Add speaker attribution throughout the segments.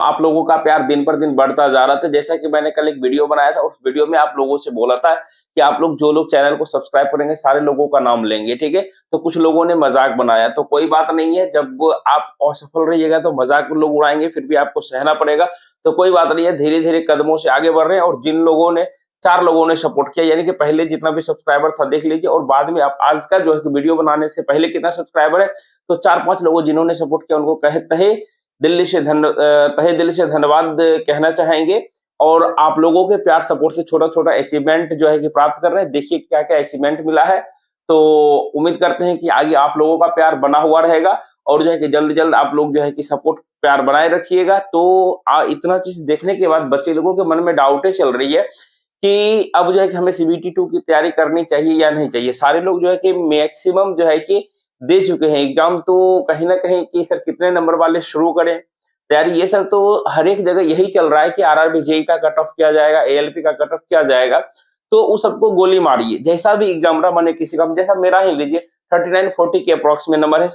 Speaker 1: आप लोगों का प्यार दिन पर दिन बढ़ता जा रहा था। जैसा कि मैंने कल एक वीडियो बनाया था, उस वीडियो में आप लोगों से बोला था कि आप लोग जो लोग चैनल को सब्सक्राइब करेंगे सारे लोगों का नाम लेंगे, ठीक है? तो कुछ लोगों ने मजाक बनाया, तो कोई बात नहीं है, जब आप असफल रहिएगा तो मजाक लोग उड़ाएंगे, फिर भी आपको सहना पड़ेगा। तो कोई बात नहीं है, धीरे धीरे कदमों से आगे बढ़ रहे हैं। और जिन लोगों ने 4 लोगों ने सपोर्ट किया, यानी कि पहले जितना भी सब्सक्राइबर था देख लीजिए, और बाद में आप आज का जो है कि वीडियो बनाने से पहले कितना सब्सक्राइबर है, तो 4-5 लोगों जिन्होंने सपोर्ट किया उनको तहे दिल से धन्यवाद कहना चाहेंगे। और आप लोगों के प्यार सपोर्ट से छोटा-छोटा अचीवमेंट जो है कि प्राप्त कर रहे हैं। देखिए क्या-क्या अचीवमेंट मिला है। तो उम्मीद करते हैं कि आगे आप लोगों का प्यार बना हुआ रहेगा, और जो है कि जल्द-जल्द आप लोग जो है कि सपोर्ट प्यार बनाए रखिएगा। तो इतना चीज़ देखने के बाद बच्चे लोगों के मन में डाउटें चल रही है कि अब जो है कि हमें सीबीटी 2 की तैयारी करनी चाहिए या नहीं चाहिए। सारे लोग जो है कि मैक्सिमम जो है कि दे चुके हैं एग्ज़ाम, तो कहीं न कहीं कि सर कितने नंबर वाले शुरू करें तैयारी, ये सब तो हर एक जगह यही चल रहा है कि आरआरबी, जेईई का कट ऑफ किया जाएगा, एएलपी का कट ऑफ किया जाएगा। तो उस सबको गोली मारिए, जैसा भी एग्ज़ाम रहा, माने किसी का, जैसा मेरा ही लीजिए 39-40 के अप्रॉक्स में नंबर है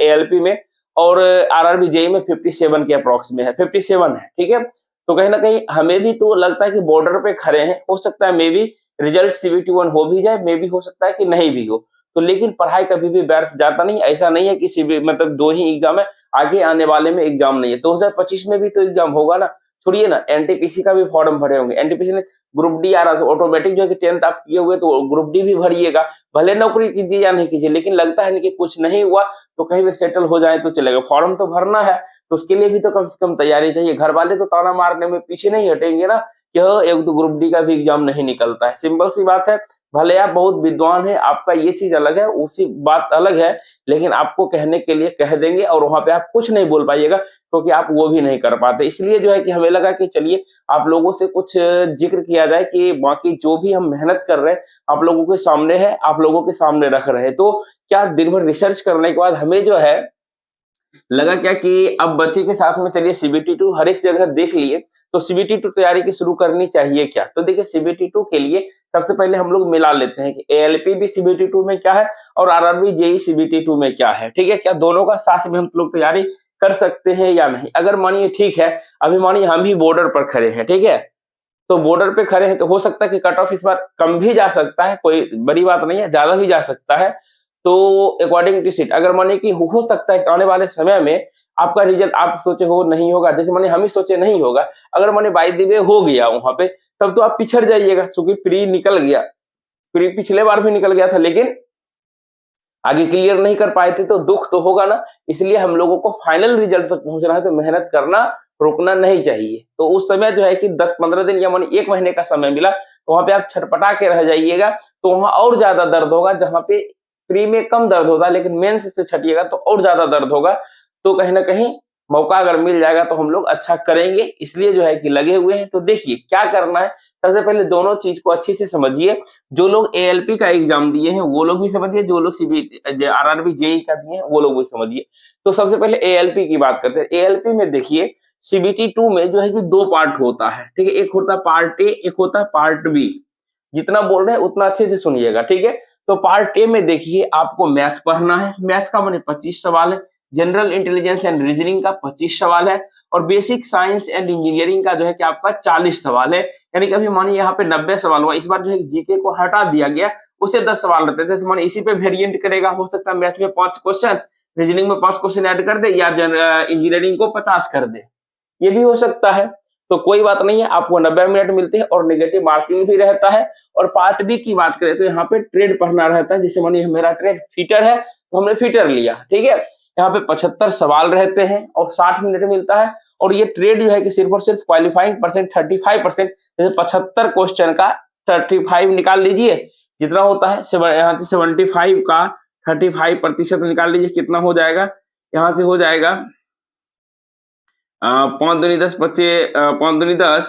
Speaker 1: एएलपी में, और आरआरबी, जेईई में 57 के अप्रॉक्स में है, 57 है, ठीक है? तो कहीं न कहीं हमें भी तो लगता है कि बॉर्डर पे खड़े हैं, हो सकता है मे बी रिजल्ट सीबीटी 1 हो भी जाए, मे बी हो सकता है कि नहीं भी हो। तो लेकिन पढ़ाई कभी भी व्यर्थ जाता नहीं, ऐसा नहीं है कि मतलब 2 ही एग्ज़ाम है, आगे आने वाले में एग्ज़ाम नहीं है। 2025 में भी तो एग्ज़ाम होगा ना, छोड़िए ना, एनटीपीसी का भी फॉर्म भरे होंगे। एनटीपीसी ने ग्रुप डी आ रहा था, ऑटोमेटिक जो है कि 10th आप किए हुए तो ग्रुप डी भी भरिएगा, भले नौकरी कीजिए या नहीं कीजिए, लेकिन लगता है नहीं कि कुछ नहीं हुआ तो कहीं भी सेटल हो जाए तो चलेगा। फॉर्म तो भरना है, तो उसके लिए भी तो कम से कम तैयारी चाहिए। घर वाले तो ताना मारने में पीछे नहीं हटेंगे ना कि हाँ, एक तो ग्रुप डी का भी एग्ज़ाम नहीं निकलता है। सिंपल सी बात है, भले आप बहुत विद्वान हैं, आपका ये चीज़ अलग है, उसी बात अलग है, लेकिन आपको कहने के लिए कह देंगे और वहाँ पे आप कुछ नहीं बोल पाइएगा, क्योंकि आप वो भी नहीं कर पाते। इसलिए जो है कि हमें लगा कि चलिए आप लोगों से कुछ ज़िक्र किया जाए कि बाकी जो भी हम मेहनत कर रहे हैं, आप लोगों के सामने है, आप लोगों के सामने रख रहे हैं। तो क्या दिन भर रिसर्च करने के बाद हमें जो है लगा क्या कि अब बच्चे के साथ में चलिए सीबीटी 2 हर एक जगह देख लिए, तो सीबीटी 2 तैयारी की शुरू करनी चाहिए क्या? तो देखिए सीबीटी 2 के लिए सबसे पहले हम लोग मिला लेते हैं कि एएलपी भी सीबीटी 2 में क्या है और आरआरबी, जेईई सीबीटी 2 में क्या है, ठीक है? क्या दोनों का साथ में हम लोग तैयारी कर सकते हैं या नहीं? अगर मानिए ठीक है, अभी मानिए हम ही बॉर्डर पर खड़े हैं, ठीक है? तो बॉर्डर पे खड़े हैं तो हो सकता है कि कट ऑफ इस बार कम भी जा सकता है, कोई बड़ी बात नहीं है, ज़्यादा भी जा सकता है। तो अकॉर्डिंग टू सीट अगर मानिए कि हो सकता है कि आने वाले समय में आपका रिजल्ट आप सोचे हो नहीं होगा, जैसे मानिए हम ही सोचे नहीं होगा, अगर मानिए बाय द वे हो गया वहाँ पे, तब तो आप पिछड़ जाइएगा, क्योंकि प्री निकल गया। प्री पिछले बार भी निकल गया था, लेकिन आगे क्लियर नहीं कर पाए थे, तो दुख तो होगा ना। इसलिए हम लोगों को फाइनल रिजल्ट तक पहुंचना है, तो मेहनत करना रुकना नहीं चाहिए। तो उस समय जो है कि 10-15 दिन या मानिए 1 महीने का समय मिला, तो वहाँ पे आप छटपटा के रह जाइएगा, तो वहाँ और ज़्यादा दर्द होगा। जहाँ पे प्री में कम दर्द होता है, लेकिन मेंस से छँटिएगा तो और ज़्यादा दर्द होगा। तो कहीं न कहीं मौका अगर मिल जाएगा तो हम लोग अच्छा करेंगे, इसलिए जो है कि लगे हुए हैं। तो देखिए क्या करना है, सबसे पहले दोनों चीज़ को अच्छे से समझिए। जो लोग एएलपी का एग्ज़ाम दिए हैं वो लोग भी समझिए, जो लोग आरआरबी, जेईई का दिए हैं वो लोग भी समझिए। तो सबसे पहले एएलपी की बात करते हैं। एएलपी में देखिए सीबीटी 2 में जो है कि 2 पार्ट होता है, ठीक है? एक होता है पार्ट ए, एक होता है पार्ट बी। जितना बोल रहे हैं उतना अच्छे से सुनिएगा, ठीक है? तो पार्ट ए में देखिए आपको मैथ पढ़ना है। मैथ का माने 25 सवाल है, जनरल इंटेलिजेंस एंड रीजनिंग का 25 सवाल है, और बेसिक साइंस एंड इंजीनियरिंग का जो है कि आपका 40 सवाल है। यानी कि अभी मानिए यहाँ पे 90 सवाल हुआ, इस बार जो है जीके को हटा दिया गया, उसे 10 सवाल रहते थे। तो मानिए इसी पे वेरिएंट करेगा, हो सकता है मैथ में 5 क्वेश्चन, रीजनिंग में 5 क्वेश्चन ऐड कर दे, या इंजीनियरिंग को 50 कर दे, ये भी हो सकता है। तो कोई बात नहीं है, आपको 90 मिनट मिलते हैं और नेगेटिव मार्किंग भी रहता है। और पार्ट बी की बात करें तो यहाँ पे ट्रेड पढ़ना रहता है। जैसे मानिए मेरा ट्रेड फीटर है, तो हमने फीटर लिया, ठीक है? यहाँ पे 75 सवाल रहते हैं और 60 मिनट मिलता है। और ये ट्रेड जो है कि सिर्फ और सिर्फ क्वालिफाइंग परसेंट 35%, जैसे 75 क्वेश्चन का 35 निकाल लीजिए, जितना होता है यहाँ से 75 का 35% निकाल लीजिए, कितना हो जाएगा? यहाँ से हो जाएगा 5 दूनी 10 बच्चे, 5 दूनी 10,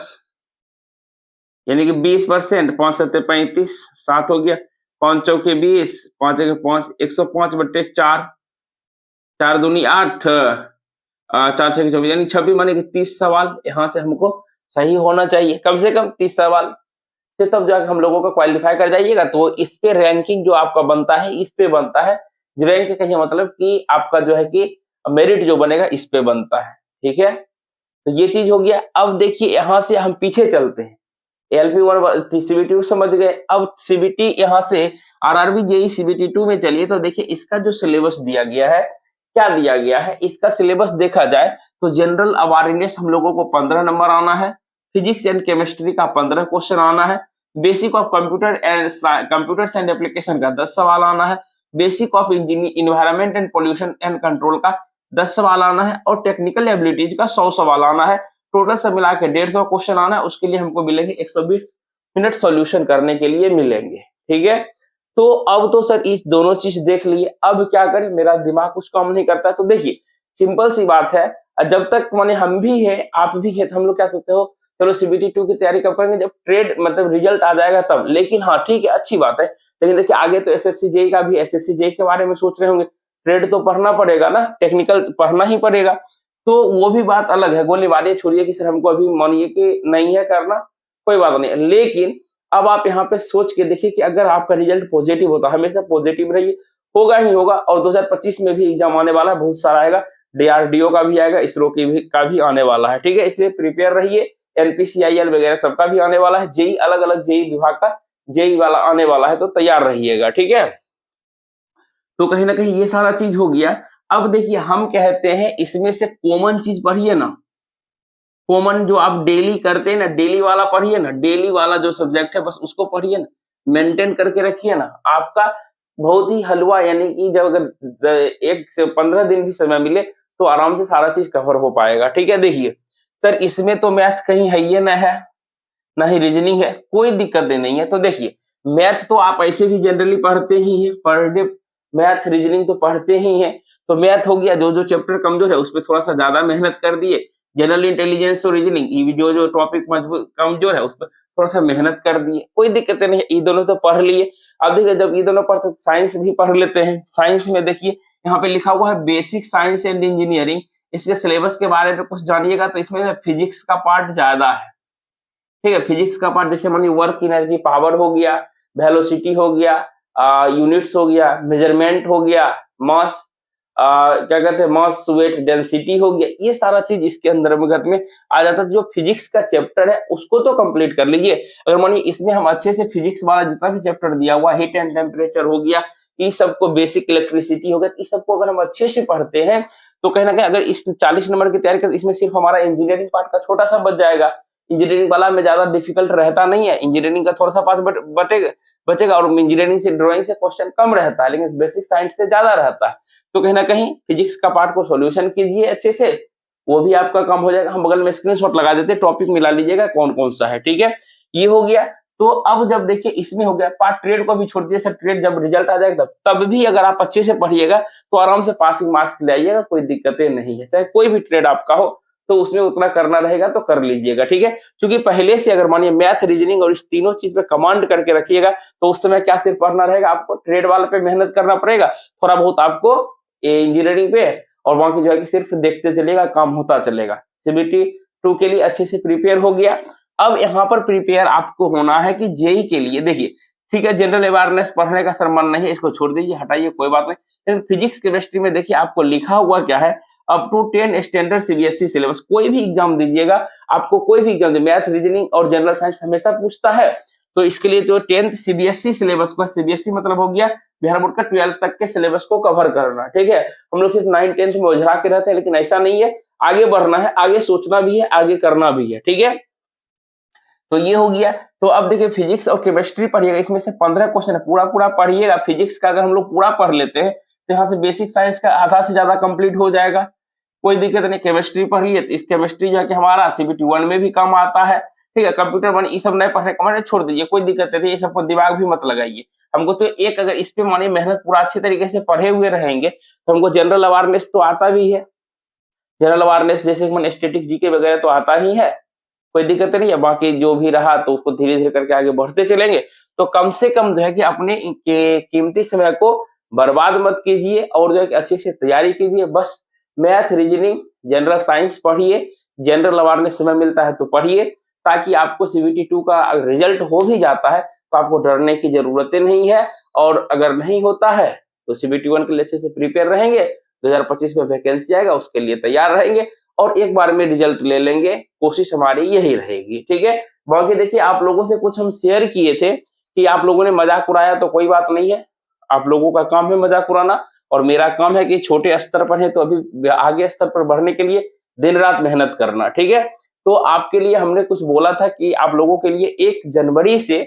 Speaker 1: यानी कि 20%, 5 सत्ते 35, 7 हो गया, 5 चौके 20, 5 एक 5, 105/4, 4 दूनी 8, 4 छः 24, यानी 26 माने कि 30 सवाल यहाँ से हमको सही होना चाहिए, कम से कम 30 सवाल से, तब जाकर हम लोगों को क्वालिफाई कर जाइएगा। तो इस पे रैंकिंग जो आपका बनता है, इस पे बनता है। रैंक कहिए मतलब कि आपका जो है कि मेरिट जो बनेगा इस पे बनता है, ठीक है? तो ये चीज हो गया। अब देखिए यहाँ से हम पीछे चलते हैं, LP1 CBT समझ गए। अब CBT यहाँ से RRB JEE CBT 2 में चलिए, तो देखिए इसका जो सिलेबस दिया गया है, क्या दिया गया है, इसका सिलेबस देखा जाए तो जनरल अवेयरनेस हम लोगों को 15 नंबर आना है, फिजिक्स एंड केमिस्ट्री का 15 क्वेश्चन आना है, basic of computers and application का 10 सवाल आना है, basic of environment and pollution and control का 10 सवाल आना है, और टेक्निकल एबिलिटीज का 100 सवाल आना है। टोटल सब मिला के 150 क्वेश्चन आना है। उसके लिए हमको मिलेंगे 120 मिनट सॉल्यूशन करने के लिए मिलेंगे, ठीक है। तो अब तो सर इस दोनों चीज देख लिए, अब क्या करें, मेरा दिमाग कुछ काम नहीं करता। तो देखिए सिंपल सी बात है, जब तक माने हम भी है आप भी है, तो हम लोग क्या सोचते हो, चलो CBT 2 की तैयारी कब करेंगे, जब ट्रेड मतलब रिजल्ट आ जाएगा तब। लेकिन हाँ ठीक है, अच्छी बात है, लेकिन देखिए आगे तो SSC JEE का भी, SSC JEE के बारे में सोच रहे होंगे, ट्रेड तो पढ़ना पड़ेगा ना, टेक्निकल पढ़ना ही पड़ेगा। तो वो भी बात अलग है, गोलीबारी छोड़िए कि सर हमको अभी मानिए कि नहीं है करना, कोई बात नहीं। लेकिन अब आप यहाँ पे सोच के देखिए कि अगर आपका रिजल्ट पॉजिटिव होता, हमेशा पॉजिटिव रहिए, होगा ही होगा। और 2025 में भी एग्जाम आने वाला है, बहुत सारा आएगा, DRDO का भी आएगा, इसरो का भी आने वाला है, ठीक है। इसलिए प्रिपेयर रहिए, NPCIL वगैरह सबका भी आने वाला है, JEE अलग अलग JEE विभाग का JEE वाला आने वाला है, तो तैयार रहिएगा, ठीक है। तो कहीं ना कहीं ये सारा चीज हो गया। अब देखिए हम कहते हैं इसमें से कॉमन चीज पढ़िए ना, कॉमन जो आप डेली करते हैं ना, डेली वाला पढ़िए ना, डेली वाला जो सब्जेक्ट है बस उसको पढ़िए ना, मेंटेन करके रखिए ना। आपका बहुत ही हलवा, यानी कि जब अगर 1 से 15 दिन भी समय मिले तो आराम से सारा चीज कवर हो पाएगा, ठीक है। देखिए सर इसमें तो मैथ कहीं है ही ना है, ना ही रीजनिंग है, कोई दिक्कतें नहीं है। तो देखिए मैथ तो आप ऐसे भी जनरली पढ़ते ही हैं, पर डे मैथ रीजनिंग तो पढ़ते ही हैं। तो मैथ हो गया, जो जो चैप्टर कमजोर है उस पर थोड़ा सा ज्यादा मेहनत कर दिए, जनरल इंटेलिजेंस और रीजनिंग जो जो टॉपिक मजबूत कमजोर है उस पर थोड़ा सा मेहनत कर दिए, कोई दिक्कत नहीं है, ये दोनों तो पढ़ लिए। अब देखिए जब ये दोनों पढ़ते साइंस भी पढ़ लेते हैं। साइंस में देखिए यहाँ पे लिखा हुआ है बेसिक साइंस एंड इंजीनियरिंग, इसके सिलेबस के बारे में कुछ जानिएगा तो इसमें फिजिक्स का पार्ट ज्यादा है, ठीक है। फिजिक्स का पार्ट जैसे मानिए वर्क एनर्जी पावर हो गया, वेलोसिटी हो गया, यूनिट्स हो गया, मेजरमेंट हो गया, मास क्या कहते हैं मास वेट डेंसिटी हो गया, ये सारा चीज इसके अंदर में आ जाता है। जो फिजिक्स का चैप्टर है उसको तो कंप्लीट कर लीजिए। अगर मानिए इसमें हम अच्छे से फिजिक्स वाला जितना भी चैप्टर दिया हुआ, हीट एंड टेम्परेचर हो गया, इस सबको, बेसिक इलेक्ट्रिसिटी हो गया, इस सबको अगर हम अच्छे से पढ़ते हैं तो कहीं ना कहीं अगर इस 40 नंबर की तैयारी करें, इसमें सिर्फ हमारा इंजीनियरिंग पार्ट का छोटा सा बच जाएगा। इंजीनियरिंग वाला में ज्यादा डिफिकल्ट रहता नहीं है, इंजीनियरिंग का थोड़ा सा पास बचेगा, और इंजीनियरिंग से ड्राइंग से क्वेश्चन कम रहता है, लेकिन बेसिक साइंस से ज्यादा रहता है। तो कहीं ना कहीं फिजिक्स का पार्ट को सॉल्यूशन कीजिए अच्छे से, वो भी आपका काम हो जाएगा। हम बगल में स्क्रीनशॉट लगा देते, टॉपिक मिला लीजिएगा कौन कौन सा है, ठीक है। ये हो गया। तो अब जब देखिए इसमें हो गया पार्ट, ट्रेड को भी छोड़ दीजिए सर, ट्रेड जब रिजल्ट आ जाएगा तब भी अगर आप अच्छे से पढ़िएगा तो आराम से पासिंग मार्क्स ले आइएगा, कोई दिक्कतें नहीं है। चाहे कोई भी ट्रेड आपका हो तो उसमें उतना करना रहेगा तो कर लीजिएगा, ठीक है। क्योंकि पहले से अगर मानिए मैथ रीजनिंग और इस तीनों चीज पे कमांड करके रखिएगा तो उस समय क्या सिर्फ पढ़ना रहेगा, आपको ट्रेड वाले पे मेहनत करना पड़ेगा, थोड़ा बहुत आपको इंजीनियरिंग पे, और बाकी जो है कि सिर्फ देखते चलेगा, काम होता चलेगा। CBT 2 के लिए अच्छे से प्रिपेयर हो गया। अब यहाँ पर प्रिपेयर आपको होना है कि JEE के लिए। देखिए ठीक है, जनरल अवेयरनेस पढ़ने का सर मन नहीं है, इसको छोड़ दीजिए, हटाइए, कोई बात नहीं। लेकिन फिजिक्स केमिस्ट्री में देखिए आपको लिखा हुआ क्या है, up to 10 standard CBSE syllabus. कोई भी एग्जाम दीजिएगा, आपको कोई भी एग्जाम, मैथ रीजनिंग और जनरल साइंस हमेशा पूछता है, तो इसके लिए जो 10th CBSE सिलेबस को, CBSE मतलब हो गया बिहार बोर्ड का 12th तक के सिलेबस को कवर करना, ठीक है। हम लोग सिर्फ 9th 10th में उलझा के रहते हैं, लेकिन ऐसा नहीं है, आगे बढ़ना है, आगे सोचना भी है, आगे करना भी है, ठीक है। तो ये हो गया। तो अब देखिए फिजिक्स और केमिस्ट्री पढ़िएगा, इसमें से 15 क्वेश्चन है, पूरा पूरा पढ़िएगा। फिजिक्स का अगर हम लोग पूरा पढ़ लेते हैं तो यहाँ से बेसिक साइंस का आधा से ज्यादा कंप्लीट हो जाएगा, कोई दिक्कत नहीं। केमिस्ट्री पढ़िए तो इस केमिस्ट्री जो है कि हमारा CBT 1 में भी काम आता है, ठीक है। कंप्यूटर 1 ये सब नहीं पढ़ने का, छोड़ दीजिए, कोई दिक्कत नहीं, ये सबको दिमाग भी मत लगाइए। हमको तो एक अगर इस पे मानिए मेहनत पूरा अच्छे तरीके से पढ़े हुए रहेंगे तो हमको जनरल अवेयरनेस तो आता भी है, जनरल अवेयरनेस जैसे कि स्टैटिक जीके वगैरह तो आता ही है, कोई दिक्कत नहीं है। बाकी जो भी रहा तो उसको धीरे धीरे करके आगे बढ़ते चलेंगे। तो कम से कम जो है कि अपने कीमती समय को बर्बाद मत कीजिए, और जो है कि अच्छे से तैयारी कीजिए। बस मैथ रीजनिंग जनरल साइंस पढ़िए, जनरल अवेयरनेस समय मिलता है तो पढ़िए, ताकि आपको CBT 2 का रिजल्ट हो भी जाता है तो आपको डरने की जरूरत नहीं है। और अगर नहीं होता है तो CBT 1 के लिए अच्छे से प्रिपेयर रहेंगे, 2025 में वैकेंसी आएगा उसके लिए तैयार रहेंगे। और एक बार में रिजल्ट ले लेंगे, कोशिश हमारी यही रहेगी, ठीक है। बाकी देखिए आप लोगों से कुछ हम शेयर किए थे कि आप लोगों ने मजाक उड़ाया तो कोई बात नहीं है, आप लोगों का काम है मजाक उड़ाना और मेरा काम है कि छोटे स्तर पर है तो अभी आगे स्तर पर बढ़ने के लिए दिन रात मेहनत करना, ठीक है। तो आपके लिए हमने कुछ बोला था कि आप लोगों के लिए 1 जनवरी से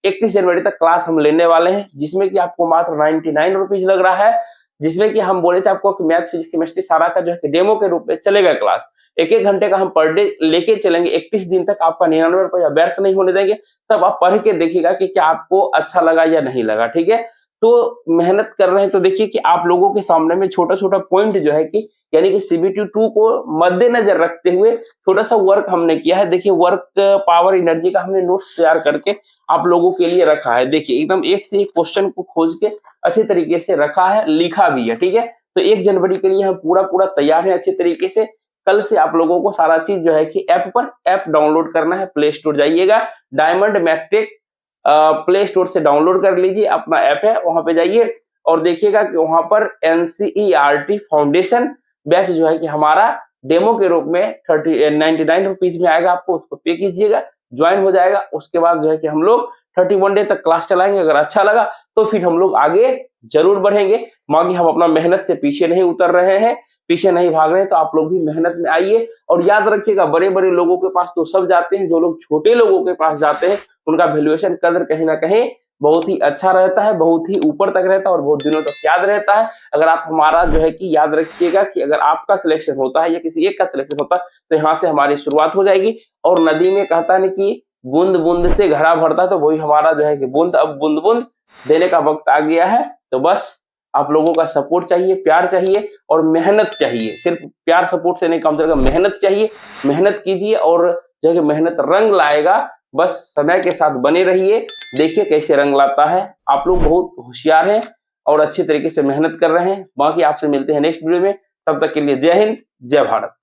Speaker 1: 31 जनवरी तक क्लास हम लेने वाले हैं, जिसमें कि आपको मात्र 99 रुपीज लग रहा है, जिसमें कि हम बोले थे आपको कि मैथ फिजिक्स केमिस्ट्री सारा का जो है डेमो के रूप में चलेगा क्लास, 1-1 घंटे का हम पर डे लेके चलेंगे 31 दिन तक, आपका 99 रुपया व्यर्थ नहीं होने देंगे। तब आप पढ़ के देखिएगा कि क्या आपको अच्छा लगा या नहीं लगा, ठीक है। तो मेहनत कर रहे हैं तो देखिए कि आप लोगों के सामने में छोटा-छोटा पॉइंट जो है कि यानी कि सीबीटी 2 को मद्देनजर रखते हुए थोड़ा-सा वर्क हमने किया है। देखिए वर्क पावर एनर्जी का हमने नोट्स तैयार करके आप लोगों के लिए रखा है। देखिए एकदम एक से एक क्वेश्चन को खोज के अच्छे तरीके से रखा है, लिखा भी है, ठीक है। तो 1 जनवरी के लिए हम पूरा तैयार हैं अच्छे तरीके से। कल से आप लोगों को सारा चीज जो है कि ऐप डाउनलोड करना है, प्ले स्टोर जाइएगा, डायमंड मैथटेक प्ले स्टोर से डाउनलोड कर लीजिए, अपना ऐप है वहां पे जाइए और देखिएगा कि वहां पर एनसीईआरटी फाउंडेशन बैच जो है कि हमारा डेमो के रूप में 99 रुपीज में आएगा, आपको उसको पे कीजिएगा, ज्वाइन हो जाएगा। उसके बाद जो है कि हम लोग 31 डे तक क्लास चलाएंगे, अगर अच्छा लगा तो फिर हम लोग आगे जरूर बढ़ेंगे। बाकी हम अपना मेहनत से पीछे नहीं उतर रहे हैं, पीछे नहीं भाग रहे हैं, तो आप लोग भी मेहनत में आइए और याद रखिएगा बड़े बड़े लोगों के पास तो सब जाते हैं, जो लोग छोटे लोगों के पास जाते हैं उनका वैल्यूएशन कदर कहीं ना कहीं बहुत ही अच्छा रहता है, बहुत ही ऊपर तक रहता है और बहुत दिनों तक याद रहता है। अगर आप हमारा जो है कि याद रखिएगा कि अगर आपका सिलेक्शन होता है या किसी एक का सिलेक्शन होता है तो यहाँ से हमारी शुरुआत हो जाएगी। और नदी में कहता नहीं कि बूंद बूंद से घड़ा भरता है, तो वही हमारा जो है कि बूंद अब बूंद बूंद देने का वक्त आ गया है। तो बस आप लोगों का सपोर्ट चाहिए, प्यार चाहिए और मेहनत चाहिए। सिर्फ प्यार सपोर्ट से नहीं काम चलेगा, मेहनत चाहिए। मेहनत कीजिए और जो है कि मेहनत रंग लाएगा। बस समय के साथ बने रहिए, देखिए कैसे रंग लाता है। आप लोग बहुत होशियार हैं और अच्छे तरीके से मेहनत कर रहे हैं। बाकी आपसे मिलते हैं नेक्स्ट वीडियो में, तब तक के लिए जय हिंद, जय भारत।